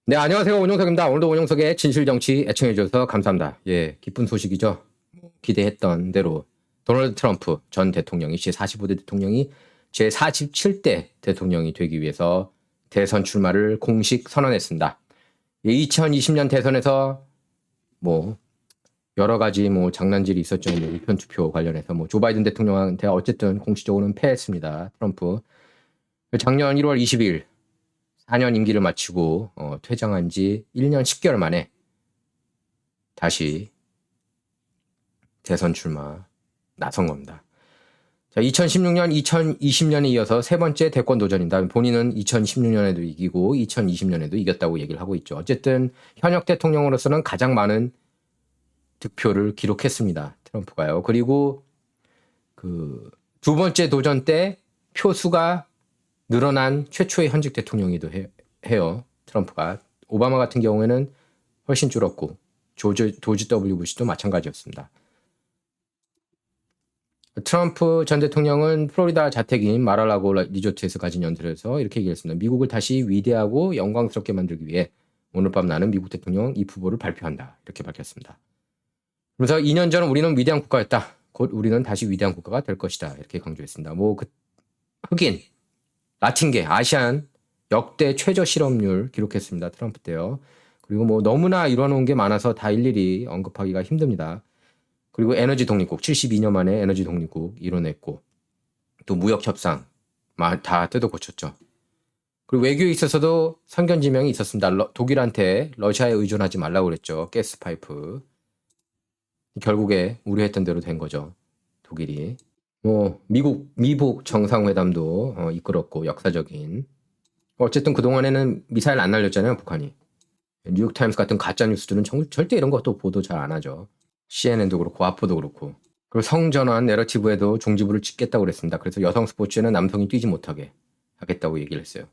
네, 안녕하세요. 원영석입니다. 오늘도 원영석의 진실정치 애청해주셔서 감사합니다. 예, 기쁜 소식이죠. 기대했던 대로 도널드 트럼프 전 대통령이 제45대 대통령이 제47대 대통령이 되기 위해서 대선 출마를 공식 선언했습니다. 2020년 대선에서 뭐 여러 가지 뭐 장난질이 있었죠. 뭐 우편 투표 관련해서 뭐 조 바이든 대통령한테 어쨌든 공식적으로는 패했습니다. 트럼프. 작년 1월 20일 4년 임기를 마치고 퇴장한 지 1년 10개월 만에 다시 대선 출마 나선 겁니다. 자, 2016년, 2020년에 이어서 세 번째 대권 도전입니다. 본인은 2016년에도 이기고 2020년에도 이겼다고 얘기를 하고 있죠. 어쨌든 현역 대통령으로서는 가장 많은 득표를 기록했습니다. 트럼프가요. 그리고 그 두 번째 도전 때 표수가 늘어난 최초의 현직 대통령이기도 해요. 트럼프가. 오바마 같은 경우에는 훨씬 줄었고 조지 W. 부시도 마찬가지였습니다. 트럼프 전 대통령은 플로리다 자택인 마랄라고 리조트에서 가진 연설에서 이렇게 얘기했습니다. 미국을 다시 위대하고 영광스럽게 만들기 위해 오늘 밤 나는 미국 대통령 이 후보를 발표한다. 이렇게 밝혔습니다. 그래서 2년 전 우리는 위대한 국가였다. 곧 우리는 다시 위대한 국가가 될 것이다. 이렇게 강조했습니다. 흑인, 라틴계, 아시안 역대 최저 실업률 기록했습니다. 트럼프 때요. 그리고 뭐 너무나 이뤄놓은 게 많아서 다 일일이 언급하기가 힘듭니다. 그리고 에너지 독립국, 72년 만에 에너지 독립국 이뤄냈고 또 무역 협상 다 뜯어 고쳤죠. 그리고 외교에 있어서도 선견지명이 있었습니다. 독일한테 러시아에 의존하지 말라고 그랬죠. 가스 파이프. 결국에 우려했던 대로 된 거죠. 독일이. 미북 정상회담도 이끌었고 역사적인. 어쨌든 그동안에는 미사일 안 날렸잖아요, 북한이. 뉴욕타임스 같은 가짜 뉴스들은 절대 이런 것도 보도 잘 안 하죠. CNN도 그렇고 와포도 그렇고. 그리고 성전환 내러티브에도 종지부를 찍겠다고 그랬습니다. 그래서 여성 스포츠에는 남성이 뛰지 못하게 하겠다고 얘기를 했어요.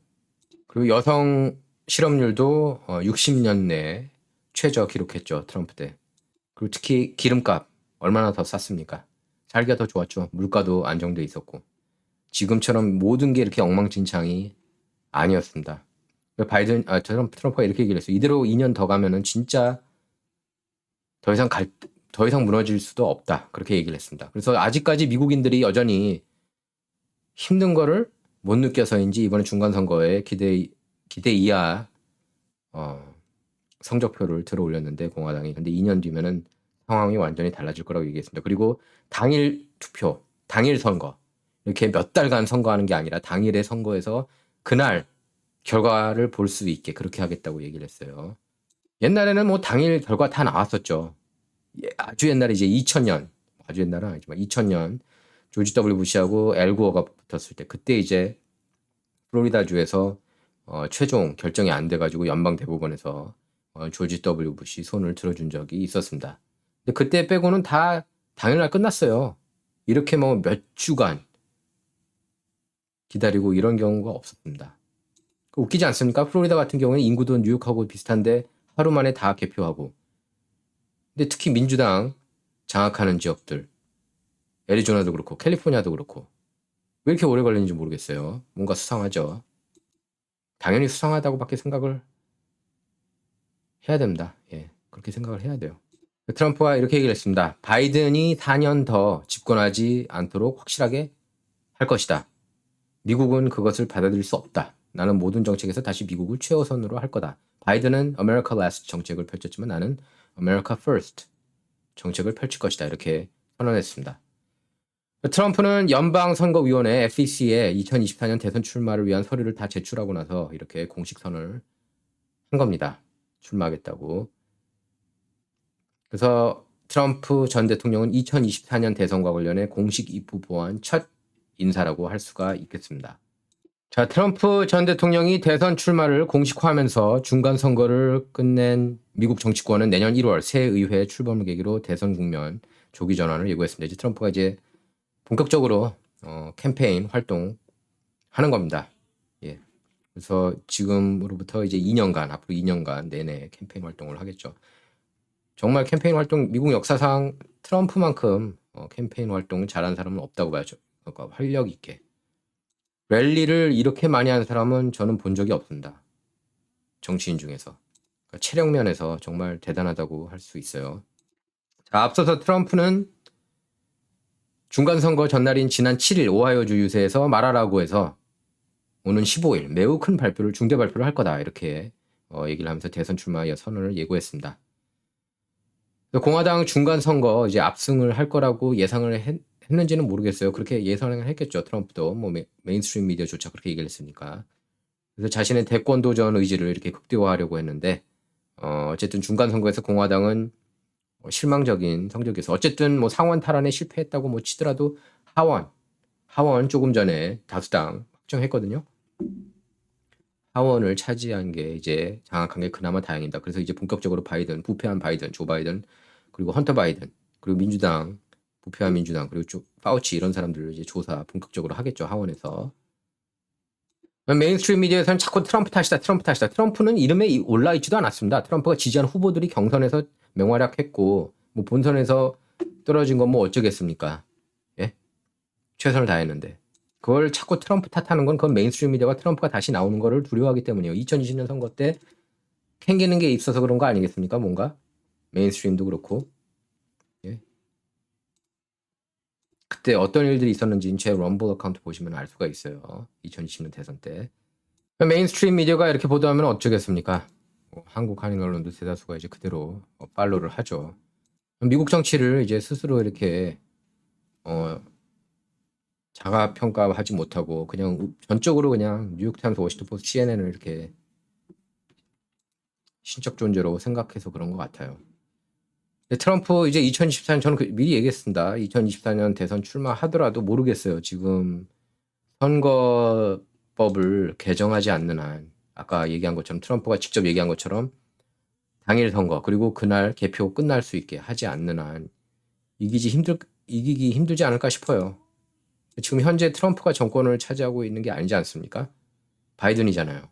그리고 여성 실업률도 60년 내 최저 기록했죠, 트럼프 때. 그리고 특히 기름값 얼마나 더 쌌습니까? 살기가 더 좋았죠. 물가도 안정돼 있었고. 지금처럼 모든 게 이렇게 엉망진창이 아니었습니다. 트럼프가 이렇게 얘기를 했어요. 이대로 2년 더 가면은 진짜 더 이상 무너질 수도 없다. 그렇게 얘기를 했습니다. 그래서 아직까지 미국인들이 여전히 힘든 거를 못 느껴서인지 이번에 중간선거에 기대 이하 성적표를 들어 올렸는데 공화당이. 근데 2년 뒤면은 상황이 완전히 달라질 거라고 얘기했습니다. 그리고 당일 투표, 당일 선거 이렇게 몇 달간 선거하는 게 아니라 당일의 선거에서 그날 결과를 볼 수 있게 그렇게 하겠다고 얘기를 했어요. 옛날에는 뭐 당일 결과 다 나왔었죠. 아주 옛날에 이제 2000년, 아주 옛날은 아니지만 2000년 조지 W. 부시하고 엘 고어가 붙었을 때 그때 이제 플로리다주에서 최종 결정이 안 돼가지고 연방 대법원에서 조지 W. 부시 손을 들어준 적이 있었습니다. 근데 그때 빼고는 다 당일날 끝났어요. 이렇게 뭐 몇 주간 기다리고 이런 경우가 없었습니다. 웃기지 않습니까? 플로리다 같은 경우는 인구도 뉴욕하고 비슷한데 하루 만에 다 개표하고. 근데 특히 민주당 장악하는 지역들, 애리조나도 그렇고 캘리포니아도 그렇고 왜 이렇게 오래 걸리는지 모르겠어요. 뭔가 수상하죠. 당연히 수상하다고밖에 생각을 해야 됩니다. 예, 그렇게 생각을 해야 돼요. 트럼프가 이렇게 얘기를 했습니다. 바이든이 4년 더 집권하지 않도록 확실하게 할 것이다. 미국은 그것을 받아들일 수 없다. 나는 모든 정책에서 다시 미국을 최우선으로 할 거다. 바이든은 America Last 정책을 펼쳤지만 나는 America First 정책을 펼칠 것이다. 이렇게 선언했습니다. 트럼프는 연방선거위원회 FEC에 2024년 대선 출마를 위한 서류를 다 제출하고 나서 이렇게 공식 선언을 한 겁니다. 출마하겠다고. 그래서 트럼프 전 대통령은 2024년 대선과 관련해 공식 입후보한 첫 인사라고 할 수가 있겠습니다. 자, 트럼프 전 대통령이 대선 출마를 공식화하면서 중간 선거를 끝낸 미국 정치권은 내년 1월 새 의회 출범을 계기로 대선 국면 조기 전환을 예고했습니다. 이제 트럼프가 이제 본격적으로 캠페인 활동 하는 겁니다. 예. 그래서 지금으로부터 이제 2년간 앞으로 2년간 내내 캠페인 활동을 하겠죠. 정말 캠페인 활동 미국 역사상 트럼프만큼 캠페인 활동을 잘하는 사람은 없다고 봐야죠. 그러니까 활력 있게. 랠리를 이렇게 많이 하는 사람은 저는 본 적이 없습니다. 정치인 중에서. 그러니까 체력 면에서 정말 대단하다고 할 수 있어요. 자, 앞서서 트럼프는 중간선거 전날인 지난 7일 오하이오주 유세에서 말하라고 해서 오는 15일 매우 큰 발표를 중대 발표를 할 거다 이렇게 얘기를 하면서 대선 출마 선언을 예고했습니다. 공화당 중간선거 이제 압승을 할 거라고 예상을 했는지는 모르겠어요. 그렇게 예상을 했겠죠. 트럼프도 뭐 메인스트림 미디어조차 그렇게 얘기를 했으니까. 그래서 자신의 대권 도전 의지를 이렇게 극대화하려고 했는데 어쨌든 중간선거에서 공화당은 실망적인 성적이어서 어쨌든 뭐 상원 탈환에 실패했다고 뭐 치더라도 하원 조금 전에 다수당 확정했거든요. 하원을 차지한 게 이제 장악한 게 그나마 다행이다. 그래서 이제 본격적으로 부패한 바이든, 조 바이든, 그리고 헌터 바이든, 그리고 민주당, 부패한 민주당, 그리고 파우치 이런 사람들을 이제 조사 본격적으로 하겠죠. 하원에서. 메인스트림 미디어에서는 자꾸 트럼프 탓이다. 트럼프는 이름에 올라있지도 않았습니다. 트럼프가 지지한 후보들이 경선에서 맹활약했고 뭐 본선에서 떨어진 건 뭐 어쩌겠습니까? 예? 최선을 다했는데. 그걸 자꾸 트럼프 탓하는 건 그건 메인스트림 미디어가 트럼프가 다시 나오는 거를 두려워하기 때문이에요. 2020년 선거 때 캥기는 게 있어서 그런 거 아니겠습니까? 뭔가 메인스트림도 그렇고. 예. 그때 어떤 일들이 있었는지 제 럼블 어카운트 보시면 알 수가 있어요. 2020년 대선 때. 메인스트림 미디어가 이렇게 보도하면 어쩌겠습니까? 한국 한인 언론도 대다수가 이제 그대로 팔로우를 하죠. 미국 정치를 이제 스스로 이렇게 자가 평가하지 못하고 그냥 전적으로 그냥 뉴욕타임스, 워싱턴포스트, CNN을 이렇게 신적 존재로 생각해서 그런 것 같아요. 근데 트럼프 이제 2024년 저는 미리 얘기했습니다. 2024년 대선 출마하더라도 모르겠어요. 지금 선거법을 개정하지 않는 한 아까 얘기한 것처럼 트럼프가 직접 얘기한 것처럼 당일 선거 그리고 그날 개표 끝날 수 있게 하지 않는 한 이기기 힘들지 않을까 싶어요. 지금 현재 트럼프가 정권을 차지하고 있는 게 아니지 않습니까? 바이든이잖아요.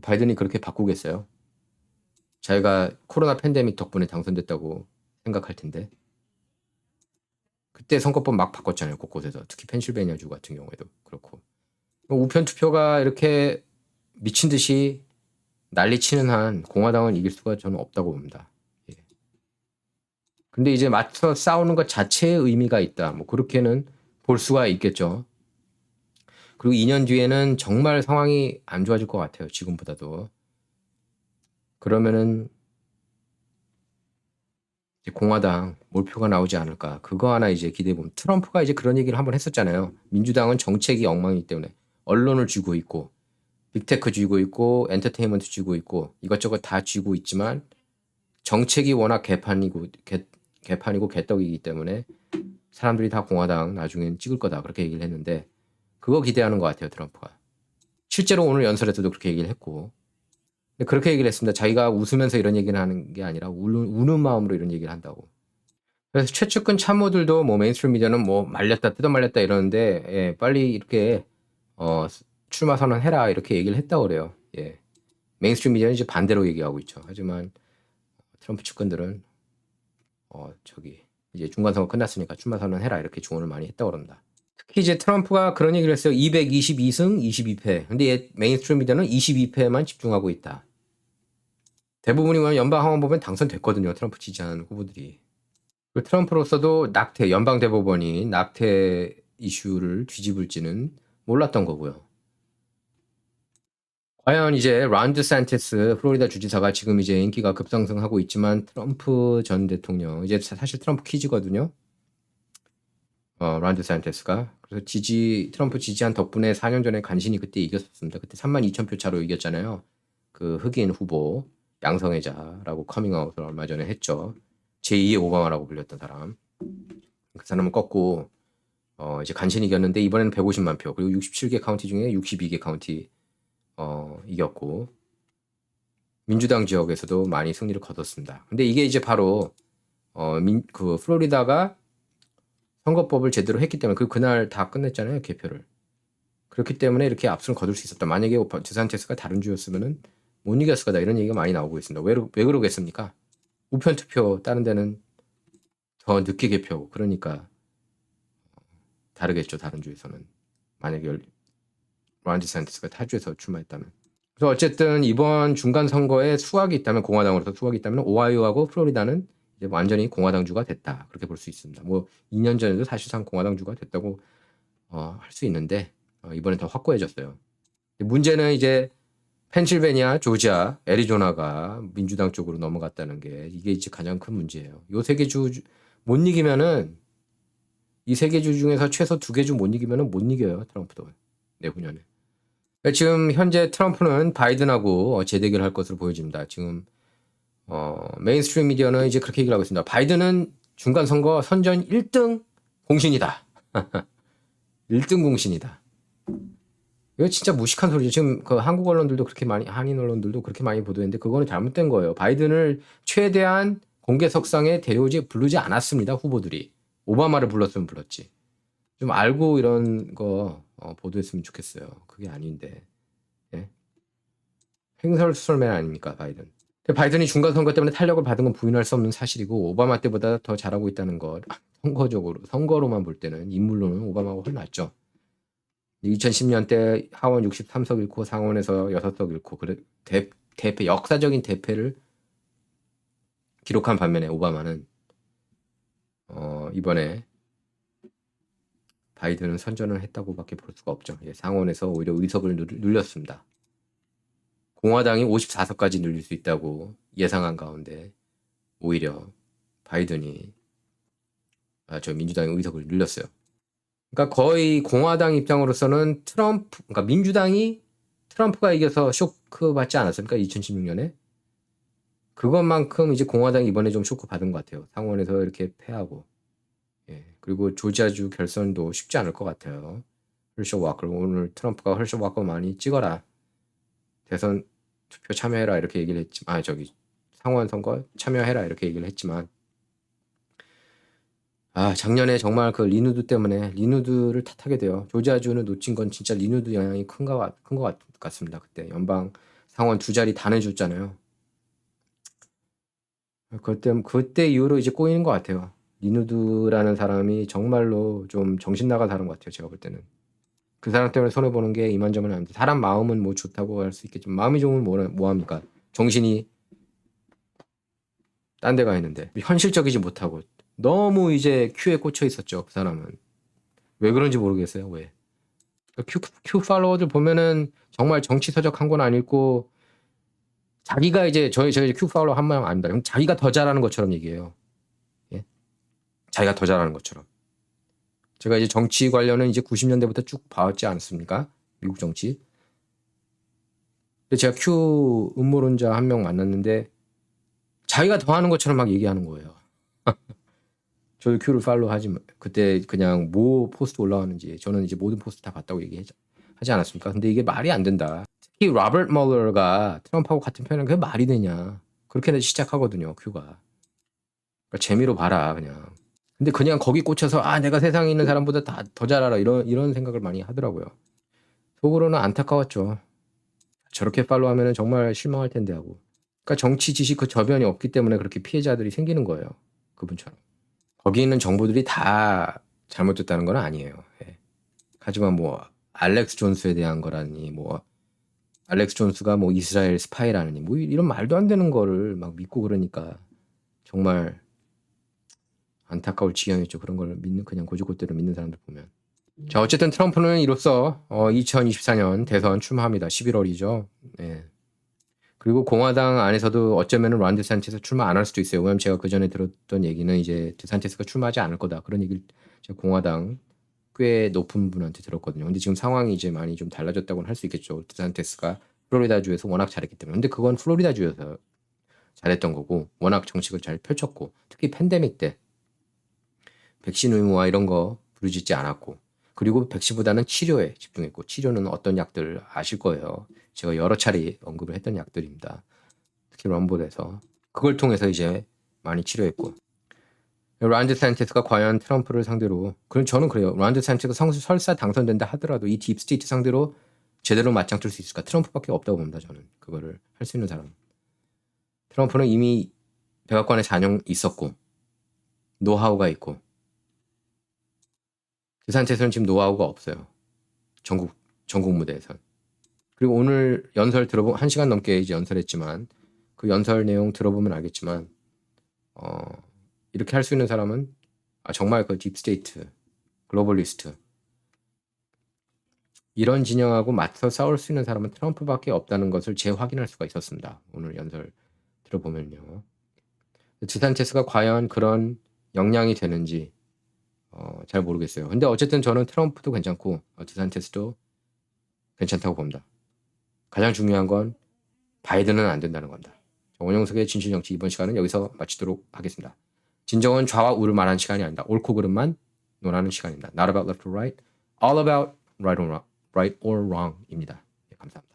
바이든이 그렇게 바꾸겠어요? 자기가 코로나 팬데믹 덕분에 당선됐다고 생각할 텐데. 그때 선거법 막 바꿨잖아요. 곳곳에서. 특히 펜실베니아주 같은 경우에도 그렇고. 우편 투표가 이렇게 미친 듯이 난리치는 한 공화당은 이길 수가 저는 없다고 봅니다. 예. 근데 이제 맞서 싸우는 것 자체의 의미가 있다. 뭐 그렇게는 볼 수가 있겠죠. 그리고 2년 뒤에는 정말 상황이 안 좋아질 것 같아요. 지금보다도. 그러면은 이제 공화당 몰표가 나오지 않을까. 그거 하나 이제 기대해보면 트럼프가 이제 그런 얘기를 한번 했었잖아요. 민주당은 정책이 엉망이기 때문에 언론을 쥐고 있고 빅테크 쥐고 있고 엔터테인먼트 쥐고 있고 이것저것 다 쥐고 있지만 정책이 워낙 개판이고 개떡이기 때문에 사람들이 다 공화당 나중엔 찍을 거다 그렇게 얘기를 했는데 그거 기대하는 것 같아요. 트럼프가. 실제로 오늘 연설에서도 그렇게 얘기를 했고 그렇게 얘기를 했습니다. 자기가 웃으면서 이런 얘기를 하는 게 아니라 우는 마음으로 이런 얘기를 한다고. 그래서 최측근 참모들도 뭐 메인스트림 미디어는 뭐 말렸다 뜯어 말렸다 이러는데 예, 빨리 이렇게 출마 선언해라 이렇게 얘기를 했다고 그래요. 예. 메인스트림 미디어는 이제 반대로 얘기하고 있죠. 하지만 트럼프 측근들은 이제 중간선거 끝났으니까 출마 선언해라 이렇게 조언을 많이 했다고 그럽니다. 특히 이제 트럼프가 그런 얘기를 했어요. 222승 22패. 근데 메인스트림 미디어는 22패만 집중하고 있다. 대부분이 연방 하원 보면 당선됐거든요. 트럼프 지지하는 후보들이. 트럼프로서도 연방 대법원이 낙태 이슈를 뒤집을지는 몰랐던 거고요. 과연 이제 론 디샌티스 플로리다 주지사가 지금 이제 인기가 급상승하고 있지만 트럼프 전 대통령 이제 사실 트럼프 퀴즈거든요. 론 디샌티스가 그래서 트럼프 지지한 덕분에 4년 전에 간신히 그때 이겼었습니다. 그때 32,000표 차로 이겼잖아요. 그 흑인 후보 양성애자라고 커밍아웃을 얼마 전에 했죠. 제2의 오바마라고 불렸던 사람. 그 사람을 꺾고 이제 간신히 이겼는데 이번에는 150만 표 그리고 67개 카운티 중에 62개 카운티 이겼고 민주당 지역에서도 많이 승리를 거뒀습니다. 근데 이게 이제 바로 그 플로리다가 선거법을 제대로 했기 때문에 그날 다 끝냈잖아요. 개표를. 그렇기 때문에 이렇게 압승을 거둘 수 있었다. 만약에 디산티스가 다른 주였으면은 못 이겼을 거다. 이런 얘기가 많이 나오고 있습니다. 왜 그러겠습니까? 우편 투표 다른 데는 더 늦게 개표하고 그러니까 다르겠죠. 다른 주에서는. 만약에 론 디샌티스가 타주에서 출마했다면. 그래서 어쨌든 이번 중간 선거에 수확이 있다면 공화당으로서 수확이 있다면 오하이오하고 플로리다는 이제 완전히 공화당주가 됐다. 그렇게 볼 수 있습니다. 뭐 2년 전에도 사실상 공화당주가 됐다고 할 수 있는데 이번에 더 확고해졌어요. 문제는 이제 펜실베니아, 조지아, 애리조나가 민주당 쪽으로 넘어갔다는 게 이게 이제 가장 큰 문제예요. 요 세 개 주 못 이기면은 이 세 개 주 중에서 최소 2개 주 못 이기면은 못 이겨요. 트럼프도 내후년에. 지금 현재 트럼프는 바이든하고 재대결할 것으로 보여집니다. 지금 메인스트림 미디어는 이제 그렇게 얘기를 하고 있습니다. 바이든은 중간 선거 선전 1등 공신이다. 1등 공신이다. 이거 진짜 무식한 소리죠. 지금 그 한국 언론들도 그렇게 많이, 한인 언론들도 그렇게 많이 보도했는데 그거는 잘못된 거예요. 바이든을 최대한 공개석상에 부르지 않았습니다. 후보들이. 오바마를 불렀으면 불렀지. 좀 알고 이런 거 보도했으면 좋겠어요. 그게 아닌데. 예? 횡설수설맨 아닙니까, 바이든. 바이든이 중간 선거 때문에 탄력을 받은 건 부인할 수 없는 사실이고 오바마 때보다 더 잘하고 있다는 것. 선거로만 볼 때는 인물로는 오바마가 훨씬 낫죠. 2010년 때 하원 63석 잃고 상원에서 6석 잃고 대패 역사적인 대패를 기록한 반면에 오바마는 이번에 바이든은 선전을 했다고밖에 볼 수가 없죠. 상원에서 오히려 의석을 늘렸습니다. 공화당이 54석까지 늘릴 수 있다고 예상한 가운데 오히려 바이든이 민주당의 의석을 늘렸어요. 그러니까 거의 공화당 입장으로서는 그러니까 민주당이 트럼프가 이겨서 쇼크 받지 않았습니까? 2016년에. 그것만큼 이제 공화당이 이번에 좀 쇼크 받은 것 같아요. 상원에서 이렇게 패하고. 그리고 조지아주 결선도 쉽지 않을 것 같아요. 헐셔 와커. 오늘 트럼프가 헐셔 와커 많이 찍어라. 대선 투표 참여해라 이렇게 얘기를 했지만 상원 선거 참여해라 이렇게 얘기를 했지만 작년에 정말 그 리누드 때문에 리누드를 탓하게 돼요. 조지아주는 놓친 건 진짜 리누드 영향이 큰 것 같습니다. 그때 연방 상원 2자리 다 내줬잖아요. 그때 이후로 이제 꼬이는 것 같아요. 리누드라는 사람이 정말로 좀 정신 나간 사람 같아요. 제가 볼 때는. 그 사람 때문에 손해보는 게 이만저만 아닙니다. 사람 마음은 뭐 좋다고 할 수 있겠지만 마음이 좋으면 뭐합니까? 정신이 딴 데가 있는데 현실적이지 못하고 너무 이제 큐에 꽂혀 있었죠. 그 사람은. 왜 그런지 모르겠어요. 왜. 큐 팔로워들 보면은 정말 정치 서적 한 권 안 읽고 자기가 이제 저희 큐 팔로워 한 명 아닙니다. 자기가 더 잘하는 것처럼 얘기해요. 예? 자기가 더 잘하는 것처럼. 제가 이제 정치 관련은 이제 90년대부터 쭉 봐왔지 않습니까? 미국 정치. 근데 제가 큐 음모론자 한 명 만났는데 자기가 더 하는 것처럼 막 얘기하는 거예요. 저도 큐를 팔로우 그때 그냥 뭐 포스트 올라왔는지 저는 이제 모든 포스트 다 봤다고 얘기하지 않았습니까? 근데 이게 말이 안 된다. 특히 로버트 멀러가 트럼프하고 같은 편은 그게 말이 되냐. 그렇게 시작하거든요. 큐가. 그러니까 재미로 봐라 그냥. 근데 그냥 거기 꽂혀서 내가 세상에 있는 사람보다 다 더 잘 알아 이런 생각을 많이 하더라고요. 속으로는 안타까웠죠. 저렇게 팔로우하면 정말 실망할 텐데 하고. 그러니까 정치 지식 그 저변이 없기 때문에 그렇게 피해자들이 생기는 거예요. 그분처럼. 거기 있는 정보들이 다 잘못됐다는 건 아니에요. 하지만 뭐 알렉스 존스에 대한 거라니 뭐 알렉스 존스가 뭐 이스라엘 스파이라니 뭐 이런 말도 안 되는 거를 막 믿고 그러니까 정말 안타까울 지경이죠. 그런 걸 그냥 고지골대로 믿는 사람들 보면. 자, 어쨌든 트럼프는 이로써 2024년 대선 출마합니다. 11월이죠. 그리고 공화당 안에서도 어쩌면 론 디산티스 출마 안 할 수도 있어요. 왜냐면 제가 그 전에 들었던 얘기는 이제 디산티스가 출마하지 않을 거다. 그런 얘기를 제가 공화당 꽤 높은 분한테 들었거든요. 근데 지금 상황이 이제 많이 좀 달라졌다고는 할 수 있겠죠. 디산티스가 플로리다주에서 워낙 잘했기 때문에. 근데 그건 플로리다주에서 잘했던 거고 워낙 정책을 잘 펼쳤고 특히 팬데믹 때 백신 의무화 이런 거 부르짖지 않았고 그리고 백신보다는 치료에 집중했고 치료는 어떤 약들 아실 거예요. 제가 여러 차례 언급을 했던 약들입니다. 특히 럼볼에서 그걸 통해서 이제 많이 치료했고 론 디산티스가 과연 트럼프를 상대로 저는 그래요. 론 디산티스가 설사 당선된다 하더라도 이 딥스테이트 상대로 제대로 맞짱 뜰 수 있을까? 트럼프밖에 없다고 봅니다. 저는 그거를 할 수 있는 사람. 트럼프는 이미 백악관에 4년 있었고 노하우가 있고 디산티스는 지금 노하우가 없어요. 전국 무대에선. 그리고 오늘 연설 들어보 1시간 넘게 이제 연설했지만 그 연설 내용 들어보면 알겠지만 이렇게 할 수 있는 사람은 정말 그 딥스테이트, 글로벌리스트 이런 진영하고 맞서 싸울 수 있는 사람은 트럼프밖에 없다는 것을 재확인할 수가 있었습니다. 오늘 연설 들어보면요. 드산티스가 과연 그런 역량이 되는지 잘 모르겠어요. 근데 어쨌든 저는 트럼프도 괜찮고 드산티스도 괜찮다고 봅니다. 가장 중요한 건 바이든은 안 된다는 겁니다. 원영석의 진실정치 이번 시간은 여기서 마치도록 하겠습니다. 진정은 좌와 우를 말하는 시간이 아니다. 옳고 그름만 논하는 시간입니다. Not about left or right, all about right or wrong입니다. 네, 감사합니다.